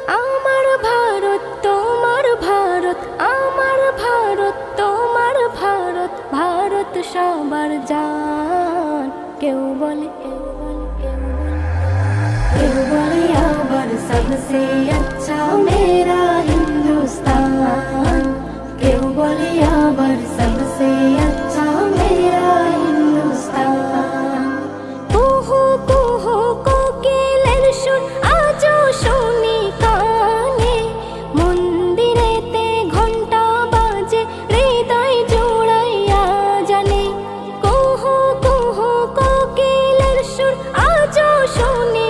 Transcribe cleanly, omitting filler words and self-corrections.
আমার ভারত তোমার ভারত, আমার ভারত তোমার ভারত, ভারত সবার জান। কেউ বলে কেউ বলে আবার সবসে আচ্ছা মেরা হিন্দুস্তান, কেউ বলে আবার সবসে আচ্ছা মেরা হিন্দুস্তান। কুহু কুহু কোকিলের সুর আজও শুনি কানে, মন্দিরেতে ঘন্টা বাজে হৃদয় জুড়াইয়া জানে। কুহু কুহু কোকিলের সুর আজও শুনি